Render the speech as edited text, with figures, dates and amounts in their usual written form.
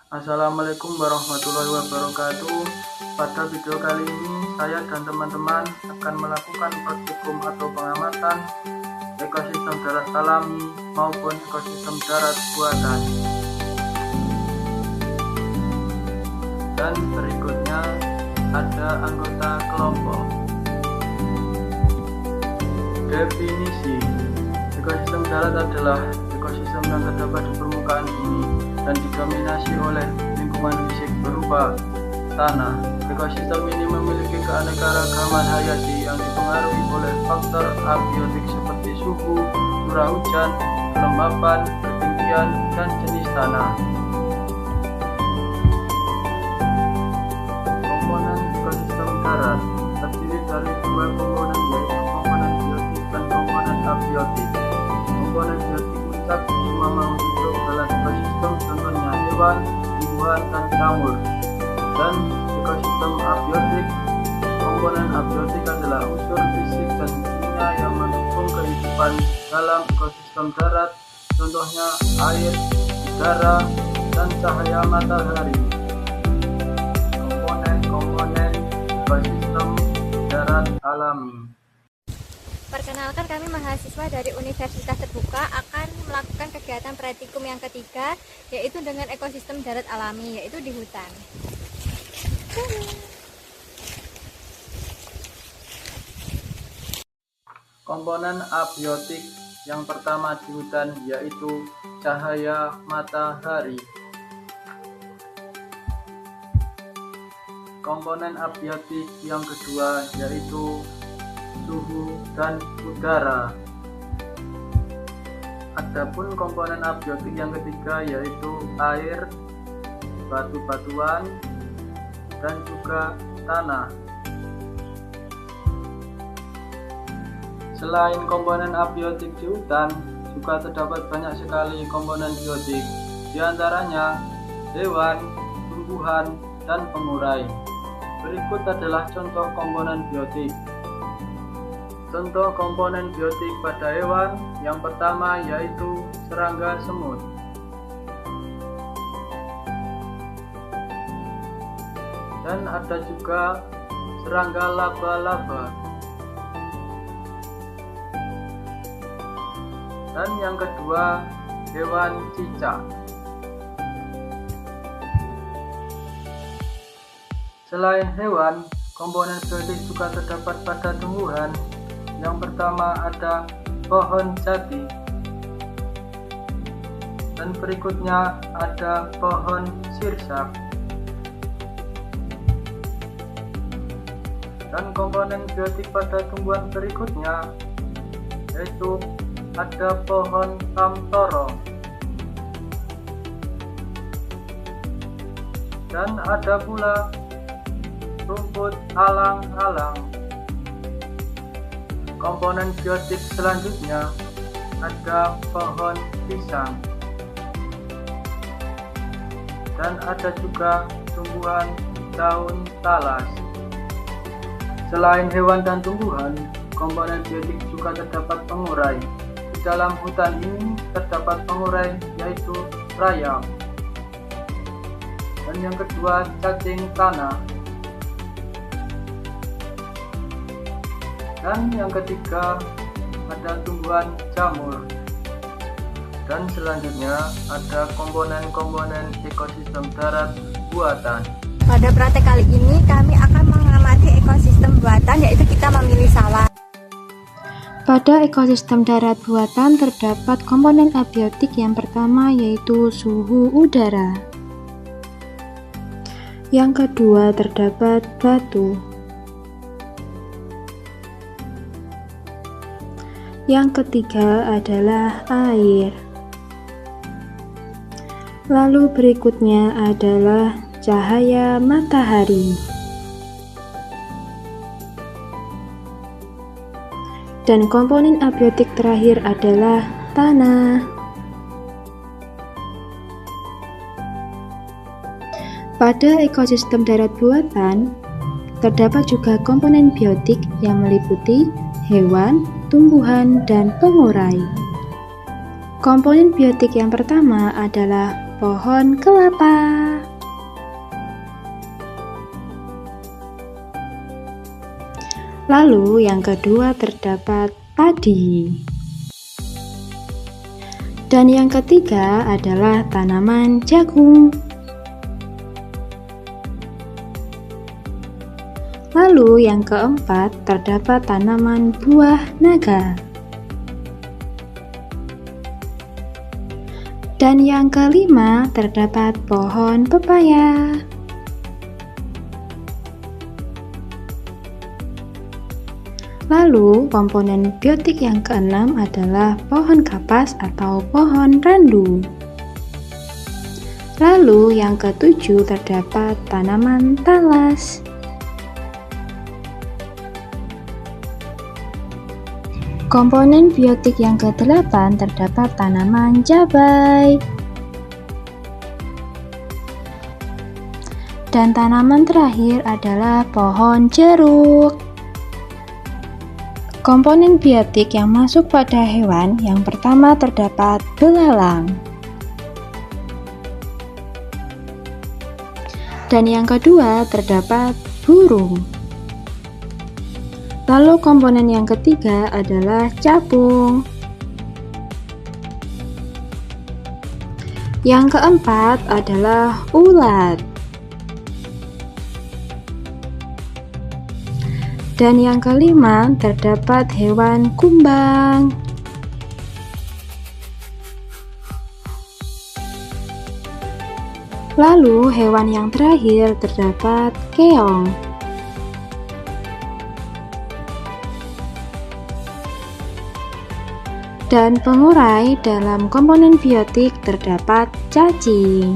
Assalamualaikum warahmatullahi wabarakatuh. Pada video kali ini saya dan teman-teman akan melakukan praktikum atau pengamatan ekosistem darat alami maupun ekosistem darat buatan. Dan berikutnya ada anggota kelompok. Definisi: ekosistem darat adalah ekosistem yang terdapat di permukaan bumi dan didominasi oleh lingkungan fisik berupa tanah. Ekosistem ini memiliki keanekaragaman hayati yang dipengaruhi oleh faktor abiotik seperti suhu, curah hujan, kelembapan, ketinggian, dan jenis tanah. Komponen ekosistem darat terdiri dari dua komponen, yaitu komponen biotik dan komponen abiotik. Komponen biotik mencakup semua makhluk hidup dalam ekosistem, contohnya hewan, tumbuhan, dan jamur. Dan ekosistem abiotik, komponen abiotik adalah unsur fisik dan kimia yang mendukung kehidupan dalam ekosistem darat, contohnya air, udara, dan cahaya matahari. Komponen ekosistem darat alami. Perkenalkan, kami mahasiswa dari Universitas Terbuka akan melakukan kegiatan praktikum yang ketiga, yaitu dengan ekosistem darat alami, yaitu di hutan. Komponen abiotik yang pertama di hutan yaitu cahaya matahari. Komponen abiotik yang kedua yaitu suhu dan udara. Adapun komponen abiotik yang ketiga yaitu air, batu-batuan, dan juga tanah. Selain komponen abiotik di hutan, juga terdapat banyak sekali komponen biotik, di antaranya hewan, tumbuhan, dan pengurai. Berikut adalah contoh komponen biotik. Contoh komponen biotik pada hewan yang pertama yaitu serangga semut. Dan ada juga serangga laba-laba. Dan yang kedua, hewan cicak. Selain hewan, komponen biotik juga terdapat pada tumbuhan. Yang pertama ada pohon jati, dan berikutnya ada pohon sirsak. Dan komponen biotik pada tumbuhan berikutnya yaitu ada pohon tamtoro, dan ada pula rumput alang-alang. Komponen biotik selanjutnya ada pohon pisang, dan ada juga tumbuhan daun talas. Selain hewan dan tumbuhan, komponen biotik juga terdapat pengurai. Di dalam hutan ini terdapat pengurai yaitu rayap. Dan yang kedua, cacing tanah. Dan yang ketiga ada tumbuhan jamur. Dan selanjutnya ada komponen-komponen ekosistem darat buatan. Pada praktek kali ini kami akan mengamati ekosistem buatan, yaitu kita memilih sawah. Pada ekosistem darat buatan terdapat komponen abiotik yang pertama yaitu suhu udara. Yang kedua terdapat batu. Yang ketiga adalah air. Lalu berikutnya adalah cahaya matahari. Dan komponen abiotik terakhir adalah tanah. Pada ekosistem darat buatan, terdapat juga komponen biotik yang meliputi hewan, tumbuhan, dan pengurai. Komponen biotik yang pertama adalah pohon kelapa. Lalu yang kedua terdapat padi. Dan yang ketiga adalah tanaman jagung. Lalu yang keempat terdapat tanaman buah naga. Dan yang kelima terdapat pohon pepaya. Lalu komponen biotik yang keenam adalah pohon kapas atau pohon randu. Lalu yang ketujuh terdapat tanaman talas. Komponen biotik yang kedelapan terdapat tanaman cabai. Dan tanaman terakhir adalah pohon jeruk. Komponen biotik yang masuk pada hewan yang pertama terdapat belalang. Dan yang kedua terdapat burung. Lalu komponen yang ketiga adalah capung. Yang keempat adalah ulat. Dan yang kelima terdapat hewan kumbang. Lalu hewan yang terakhir terdapat keong. Dan pengurai dalam komponen biotik terdapat cacing.